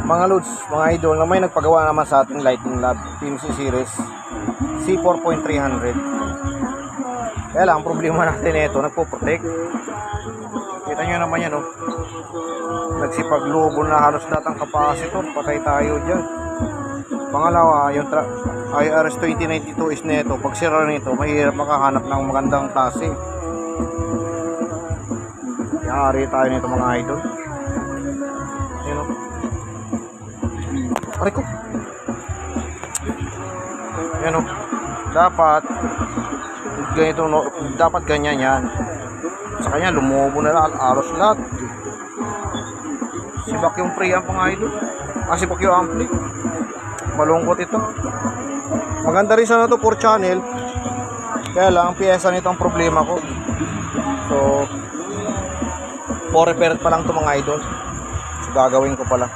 Mga loads, mga idol, na may nagpagawa naman sa ating Lightning Lab PMC series C4.300. Kaya lang, ang problema natin ito, nagpo-protect. Kita nyo naman yan, oh. Nagsipaglubo na halos lahat ang capacitor. Patay tayo dyan. Pangalawa, yung IRS 2092 is neto. Pag sira nito, mahirap makahanap ng magandang klase. Yari tayo nito, mga idol. Yan, oh. Aray ko. Yan, oh. Dapat ganito, no, dapat ganyan yan. Sa kanya lumubo na alos lahat. Sibak yung preamp, mga idol. Sibak yung ampli. Malungkot ito. Maganda rin sana ito 4 channel. Kaya lang ang piyesa nito ang problema ko. So 4 repair pa lang ito, mga idol. So gagawin ko pala.